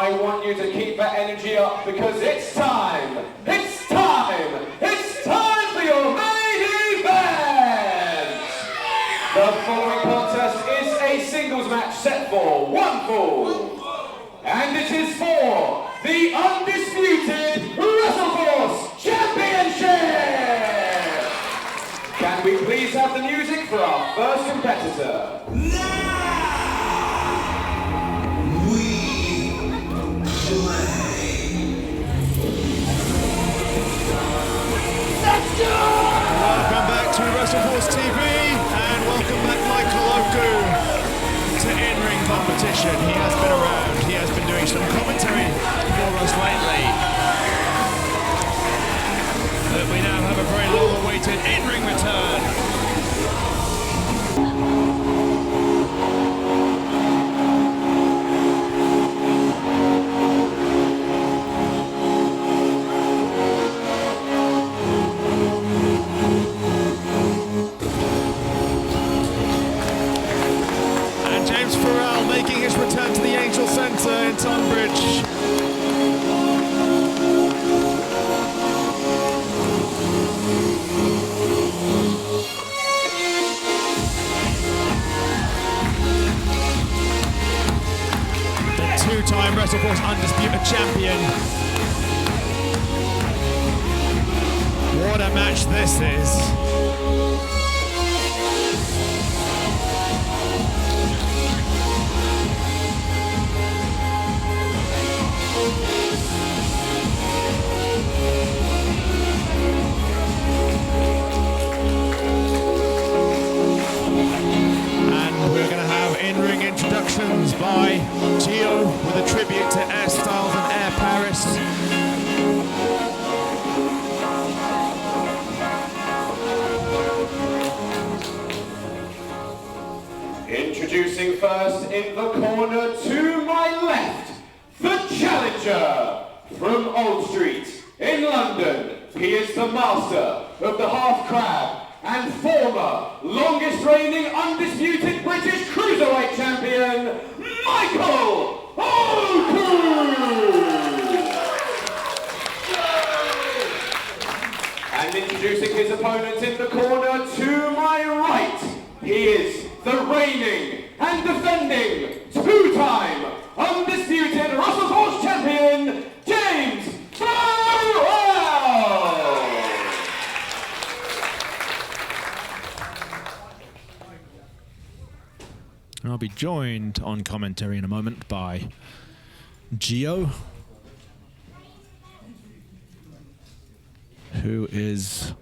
I want you to keep that energy up because it's time! It's time! It's time for your main event! The following contest is a singles match set for one fall. And it is for the undisputed WrestleForce Championship! Can we please have the music for our first competitor? Welcome back to WrestleForce TV and welcome back Michael Oku to in-ring competition. He has been around, he has been doing some commentary for us lately. But we now have a very long-awaited in-ring return. Pharrell making his return to the Angel Centre in Tonbridge. The two-time WrestleForce Undisputed Champion. What a match this is. In-ring introductions by Gio with a tribute to Air Styles and Air Paris. Introducing first in the corner to my left, the challenger from Old Street in London. He is the master of the half crab and former longest reigning undisputed British Cruiserweight Champion, Michael Oku! And introducing his opponent in the corner to my right, he is the reigning and defending two-time undisputed WrestleForce Champion, James Pharrell! I'll be joined on commentary in a moment by Gio, who is,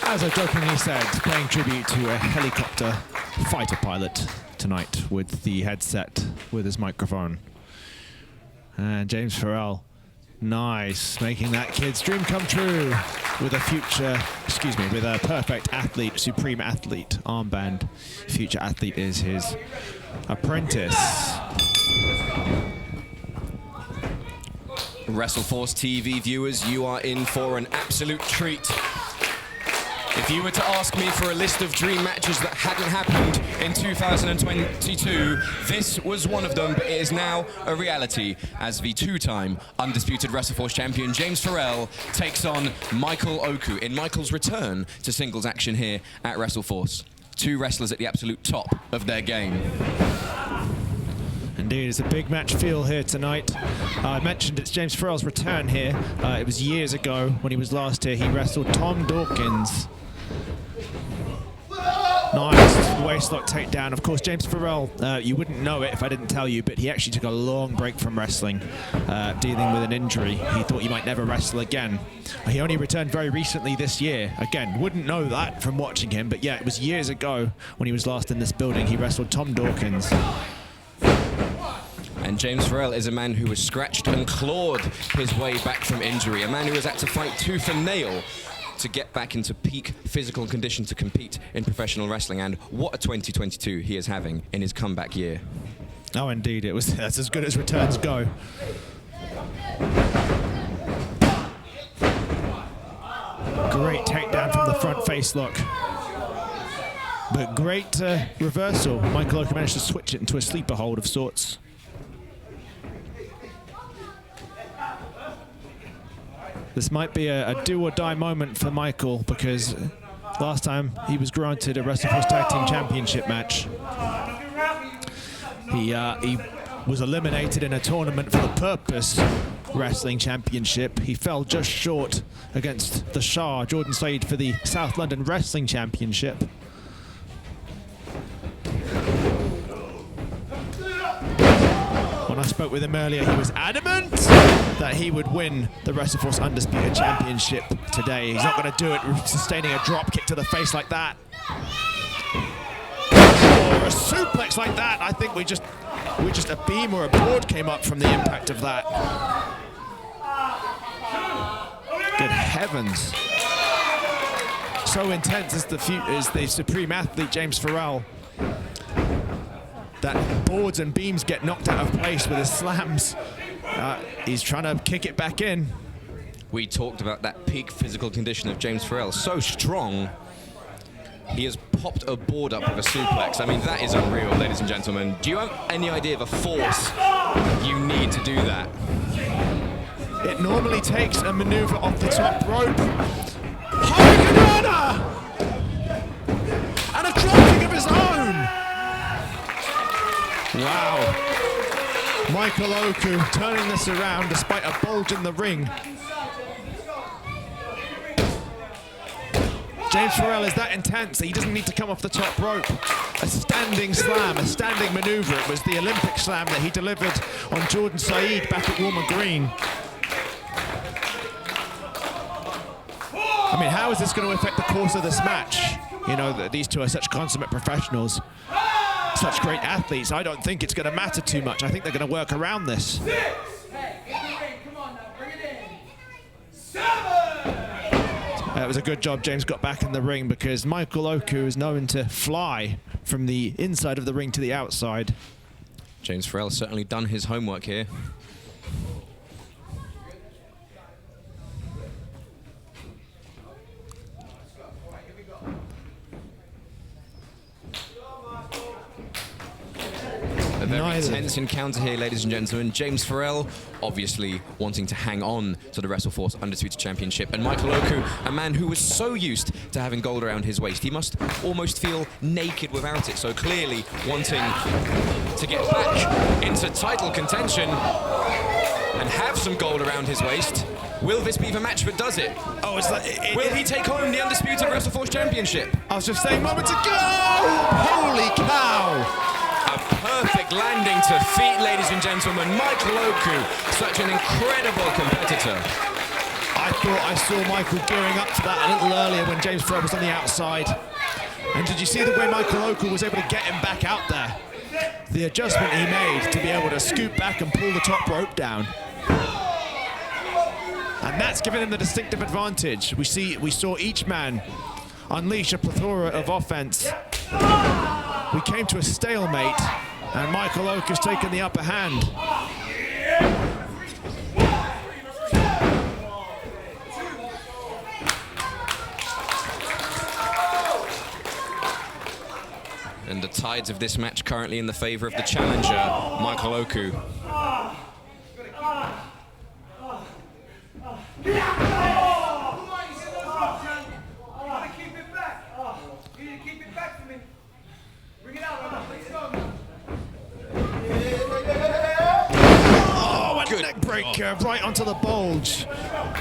as I jokingly said, paying tribute to a helicopter fighter pilot tonight with the headset with his microphone. And James Pharrell, nice, making that kid's dream come true with a future, with a perfect athlete, supreme athlete armband. Future athlete is his apprentice. WrestleForce TV viewers, you are in for an absolute treat. If you were to ask me for a list of dream matches that hadn't happened in 2022, this was one of them, but it is now a reality as the two-time undisputed WrestleForce champion James Pharrell takes on Michael Oku in Michael's return to singles action here at WrestleForce. Two wrestlers at the absolute top of their game. Indeed, it's a big match feel here tonight. I mentioned it's James Pharrell's return here. It was years ago when he was last here. He wrestled Tom Dawkins. Nice waistlock takedown. Of course, James Pharrell, you wouldn't know it if I didn't tell you, but he actually took a long break from wrestling, dealing with an injury. He thought he might never wrestle again. He only returned very recently this year. Again, wouldn't know that from watching him, but yeah, it was years ago when he was last in this building. He wrestled Tom Dawkins. And James Pharrell is a man who has scratched and clawed his way back from injury, a man who has had to fight tooth and nail to get back into peak physical condition to compete in professional wrestling, and what a 2022 he is having in his comeback year. Oh, indeed, that's as good as returns go. Great takedown from the front face lock. But great reversal. Michael Oku managed to switch it into a sleeper hold of sorts. This might be a do-or-die moment for Michael, because last time he was granted a WrestleForce Tag Team Championship match, he was eliminated in a tournament for the Purpose Wrestling Championship. He fell just short against the Shah, Jordan Said, for the South London Wrestling Championship. When I spoke with him earlier, he was adamant that he would win the WrestleForce Undisputed Championship today. He's not going to do it sustaining a drop kick to the face like that. Or a suplex like that. I think we just a beam or a board came up from the impact of that. Good heavens. So intense is the supreme athlete, James Pharrell, that boards and beams get knocked out of place with his slams. He's trying to kick it back in. We talked about that peak physical condition of James Pharrell. So strong, he has popped a board up with a suplex. I mean, that is unreal, ladies and gentlemen. Do you have any idea of the force you need to do that? It normally takes a maneuver off the top rope. Hurricanrana! And a drop kick of his own! Wow. Michael Oku turning this around despite a bulge in the ring. James Pharrell is that intense that he doesn't need to come off the top rope. A standing slam, a standing maneuver. It was the Olympic slam that he delivered on Jordan Said back at Walmer Green. I mean, how is this going to affect the course of this match? You know, these two are such consummate professionals, such great athletes. I don't think it's going to matter too much. I think they're going to work around this. It was a good job James got back in the ring, because Michael Oku is known to fly from the inside of the ring to the outside. James Pharrell certainly done his homework here. A very tense encounter here, ladies and gentlemen. James Pharrell obviously wanting to hang on to the WrestleForce Undisputed Championship, and Michael Oku, a man who was so used to having gold around his waist, he must almost feel naked without it, so clearly wanting to get back into title contention and have some gold around his waist. Will this be the match that does it? Oh, it's like, will he take home the Undisputed WrestleForce Championship? I was just saying moments ago! Holy cow! A perfect landing to feet, ladies and gentlemen. Michael Oku, such an incredible competitor. I thought I saw Michael gearing up to that a little earlier when James Pharrell was on the outside. And did you see the way Michael Oku was able to get him back out there? The adjustment he made to be able to scoot back and pull the top rope down. And that's given him the distinctive advantage. We saw each man unleash a plethora of offense. We came to a stalemate, and Michael Oku has taken the upper hand. And the tides of this match currently in the favor of the challenger, Michael Oku. Breaker right onto the bulge.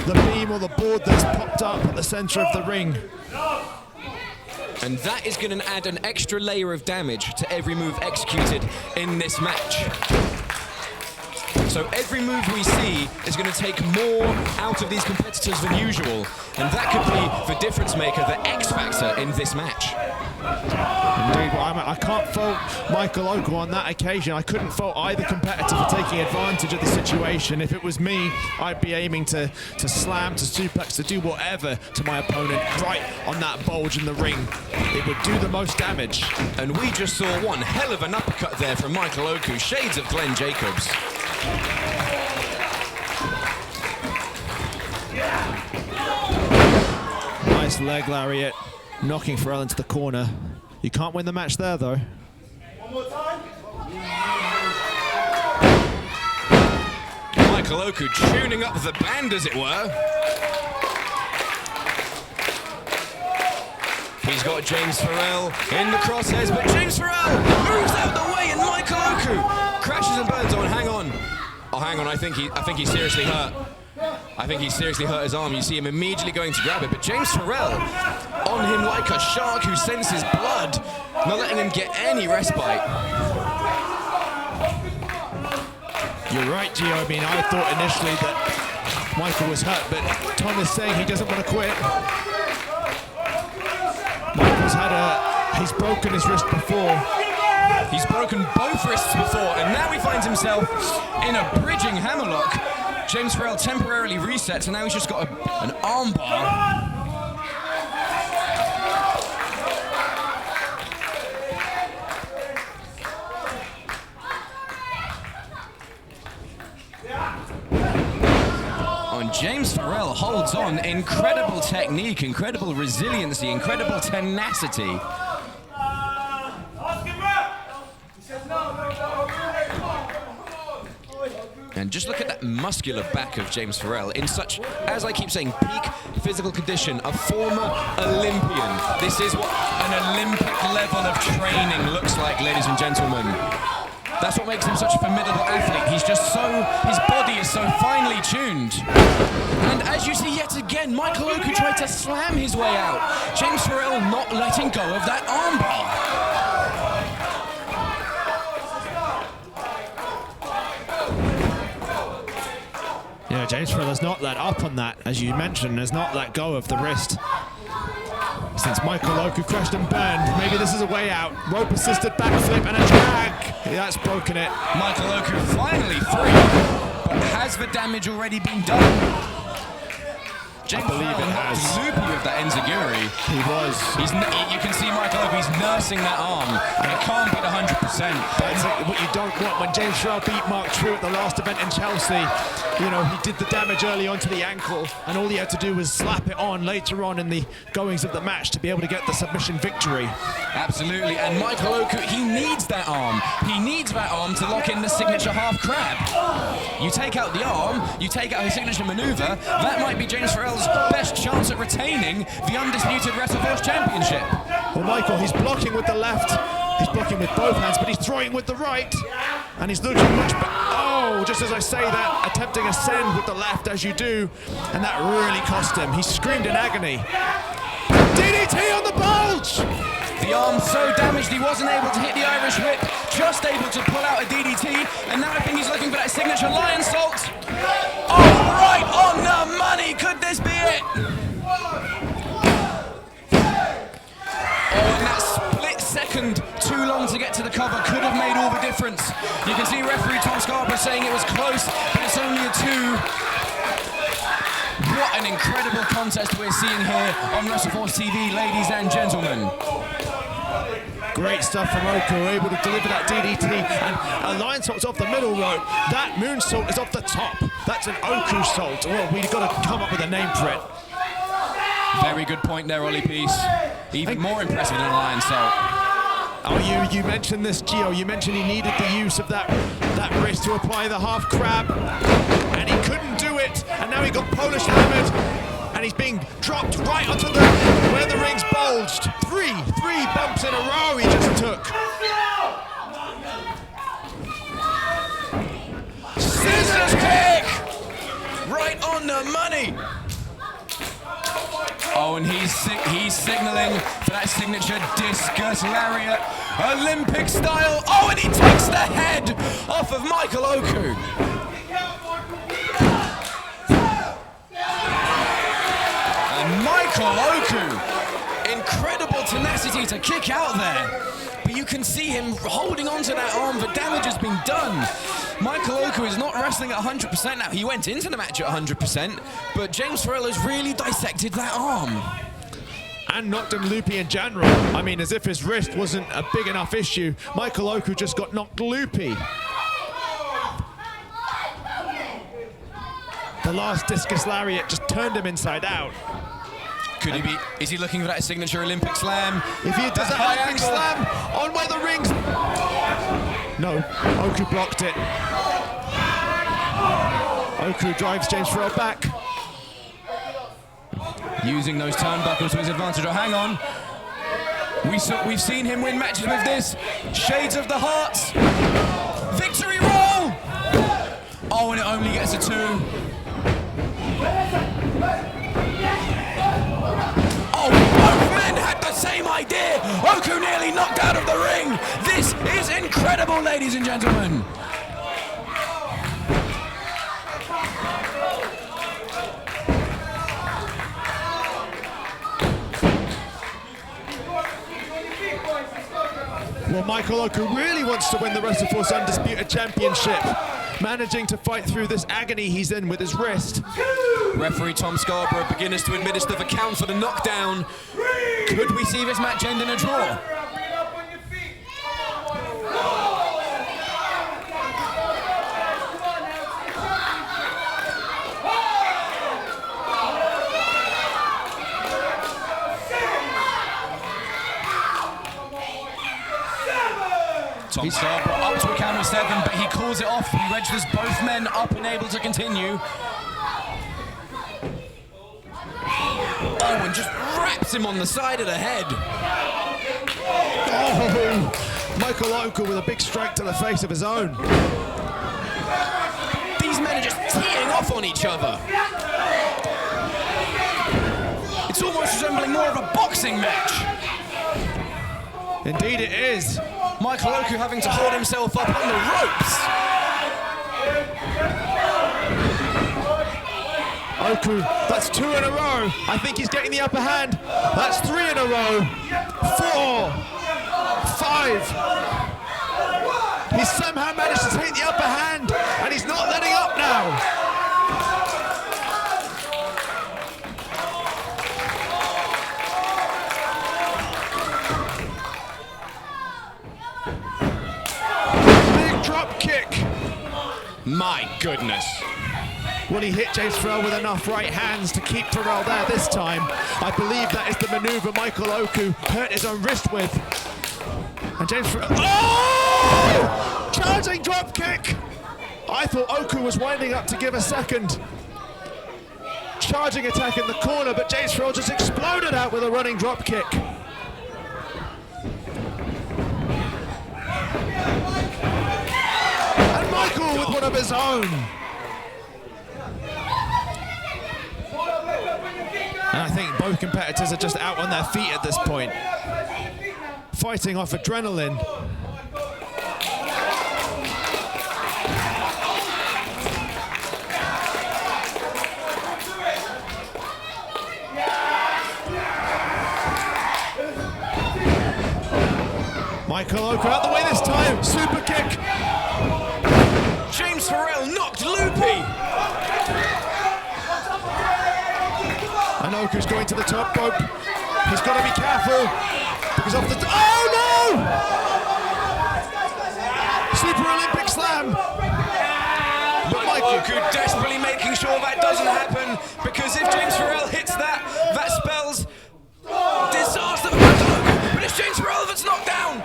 The beam or the board that's popped up at the center of the ring. And that is going to add an extra layer of damage to every move executed in this match. So every move we see is going to take more out of these competitors than usual. And that could be the difference maker, the X factor in this match. Indeed, well, I can't fault Michael Oku on that occasion. I couldn't fault either competitor for taking advantage of the situation. If it was me, I'd be aiming to slam, to suplex, to do whatever to my opponent right on that bulge in the ring. It would do the most damage. And we just saw one hell of an uppercut there from Michael Oku, shades of Glenn Jacobs. Nice leg lariat, knocking Pharrell into the corner. You can't win the match there, though. Michael Michael Oku tuning up the band, as it were. He's got James Pharrell in the crosshairs, but James Pharrell moves out the way, and Michael Oku crashes and burns on. Hang on. Oh, hang on. I think he's seriously hurt. I think he's seriously hurt his arm. You see him immediately going to grab it, but James Pharrell on him like a shark who senses blood, not letting him get any respite. You're right, Gio. I mean, I thought initially that Michael was hurt, but Tom is saying he doesn't want to quit. Michael's he's broken his wrist before. He's broken both wrists before, and now he finds himself in a bridging hammerlock. James Pharrell temporarily resets, and now he's just got an arm bar. And James Pharrell holds on. Incredible technique, incredible resiliency, incredible tenacity. And just look at that muscular back of James Pharrell in such, as I keep saying, peak physical condition, a former Olympian. This is what an Olympic level of training looks like, ladies and gentlemen. That's what makes him such a formidable athlete. He's just his body is so finely tuned. And as you see yet again, Michael Oku tried to slam his way out. James Pharrell not letting go of that armbar. Yeah, James Pharrell has not let up on that, as you mentioned, has not let go of the wrist. Since Michael Oku crashed and burned, maybe this is a way out. Rope-assisted backflip and a drag. Yeah, that's broken it. Michael Oku finally free, but has the damage already been done? James Pharrell knocked loopy with that enziguri. He was. You can see Michael Oku, he's nursing that arm, and it can't beat 100%. That's what you don't want. When James Pharrell beat Mark True at the last event in Chelsea, you know, he did the damage early on to the ankle, and all he had to do was slap it on later on in the goings of the match to be able to get the submission victory. Absolutely, and Michael Oku, he needs that arm. He needs that arm to lock in the signature half crab. You take out the arm, you take out his signature maneuver, that might be James Pharrell's best chance at retaining the undisputed WrestleForce championship. Well, Michael, he's blocking with the left, he's blocking with both hands, but he's throwing with the right, and he's looking much better. Oh, just as I say that, attempting a send with the left as you do, and that really cost him. He screamed in agony. DDT on the bulge! The arm so damaged he wasn't able to hit the Irish whip, just able to pull out a DDT, and now I think he's looking for that signature lion salt. Oh, right on the money, could this be it? Oh, and that split second too long to get to the cover could have made all the difference. You can see referee Tom Scarborough saying it was close, but it's only a 2. What an incredible contest we're seeing here on WrestleForce TV, ladies and gentlemen. Great stuff from Oku, able to deliver that DDT, and a lion salt's off the middle rope. That moonsault is off the top. That's an Oku salt. Well, we've got to come up with a name for it. Very good point there, Ollie Peace. Even more impressive than a lion salt. Oh, you mentioned this, Gio. You mentioned he needed the use of that wrist to apply the half crab, and he couldn't do it. And now he got Polish hammered, and he's being dropped right onto where the ring's bulged. Three bumps in a row he just took. Scissors kick! Right on the money. Oh, and he's signaling for that signature discus lariat, Olympic style. Oh, and he takes the head off of Michael Oku. And Michael Oku, incredible tenacity to kick out there. But you can see him holding on to that arm. The damage has been done. Michael Oku is not wrestling at 100% now. He went into the match at 100%, but James Pharrell has really dissected that arm. And knocked him loopy in general. I mean, as if his wrist wasn't a big enough issue. Michael Oku just got knocked loopy. The last discus lariat just turned him inside out. Could he be? Is he looking for that signature Olympic slam? If he does that Olympic slam on where the rings. No, Oku blocked it. Oku drives James Pharrell back. Using those turnbuckles to his advantage. Oh, hang on. We've seen him win matches with this. Shades of the Hearts. Victory roll! Oh, and it only gets a 2. Oh, both men had the same idea. Oku nearly knocked out of the ring. This is incredible, ladies and gentlemen. Well, Michael Oku really wants to win the WrestleForce Undisputed Championship, managing to fight through this agony he's in with his wrist. Referee Tom Scarborough begins to administer the count for the knockdown. Could we see this match end in a draw? Tom Scarborough up to a count of 7, but he calls it off. He registers both men up and able to continue. Oh, and just wraps him on the side of the head. Oh, Michael Oku with a big strike to the face of his own. These men are just teeing off on each other. It's almost resembling more of a boxing match. Indeed it is. Michael Oku having to hold himself up on the ropes. Oku, that's 2 in a row. I think he's getting the upper hand. That's 3 in a row. 4, 5. He's somehow managed to take the upper hand, and he's not letting up now. Big drop kick. My goodness. Will he hit James Pharrell with enough right hands to keep Pharrell there this time? I believe that is the maneuver Michael Oku hurt his own wrist with. And James Pharrell... Oh! Charging drop kick! I thought Oku was winding up to give a second. Charging attack in the corner, but James Pharrell just exploded out with a running drop kick. And Michael with one of his own. And I think both competitors are just out on their feet at this point, fighting off adrenaline. Michael Oku out the way this time, super kick. James Pharrell knocked loopy. And Oku's going to the top rope. He's got to be careful because off the... Oh no! Super Olympic slam. But Michael Oku desperately making sure that doesn't happen, because if James Pharrell hits that, that spells disaster for Michael Oku. But it's James Pharrell that's knocked down.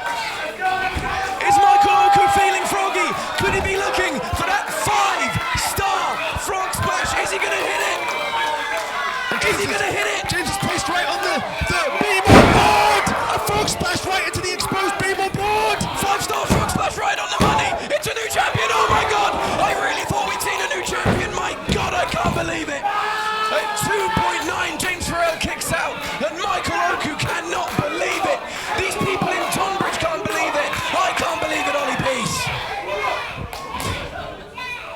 Is Michael Oku feeling froggy? Could he be looking for that 5-star frog splash? Is he going to hit it? Is he going to hit it? James is placed right on the beam on board! A frog splash right into the exposed beam on board! 5-star frog splash right on the money! It's a new champion! Oh my god! I really thought we'd seen a new champion! My god, I can't believe it! At 2.9, James Pharrell kicks out, and Michael Oku cannot believe it! These people in Tonbridge can't believe it! I can't believe it, Ollie Peace!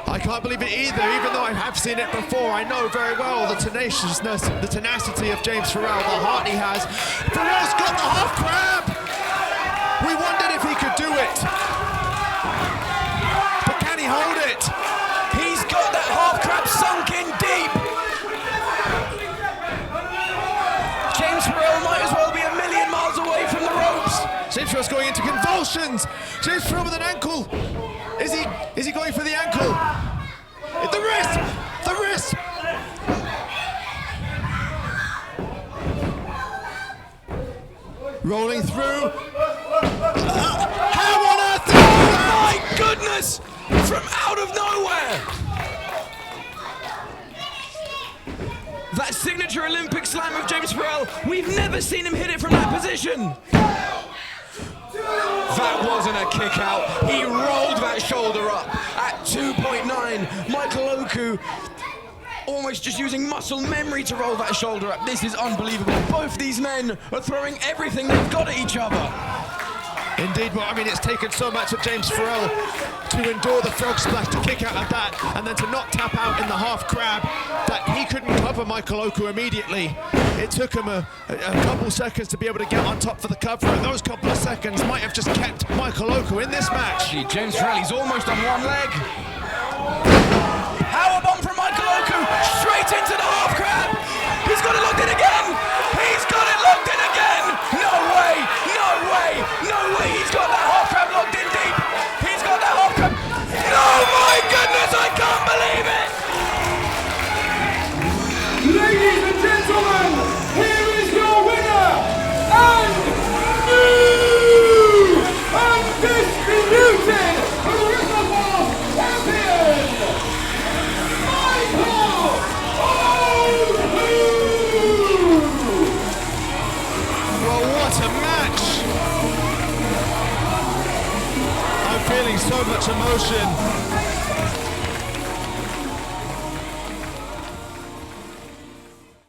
I can't believe it either, even though I have seen it before. I know very well the tenaciousness, the tenacity of James Pharrell, the heart he has. Pharrell's got the half crab! We wondered if he could do it. But can he hold it? He's got that half crab sunk in deep! James Pharrell might as well be a million miles away from the ropes! James Pharrell's going into convulsions! James Pharrell with an ankle! Is he going for the ankle? The wrist! The wrist! Rolling through. How on earth? Oh my goodness! From out of nowhere! That signature Olympic slam of James Pharrell, we've never seen him hit it from that position. That wasn't a kick out. He rolled that shoulder up at 2.9. Michael Oku almost just using muscle memory to roll that shoulder up. This is unbelievable. Both these men are throwing everything they've got at each other. Indeed, well, I mean, it's taken so much of James Pharrell to endure the frog splash, to kick out of that, and then to not tap out in the half crab, that he couldn't cover Michael Oku immediately. It took him a couple seconds to be able to get on top for the cover, and those couple of seconds might have just kept Michael Oku in this match. Gee, James Pharrell, he's almost on one leg. Powerbomb from Michael Oku, straight into the half crab. He's got it locked in again. He's got it locked in again. No way, no way, no way. He's got that half crab locked in deep. He's got that half crab. No, my goodness, I can't believe it. Ladies and gentlemen, here is your winner and new undisputed WrestleForce champion, Michael Oku! Well, what a match! I'm feeling so much emotion.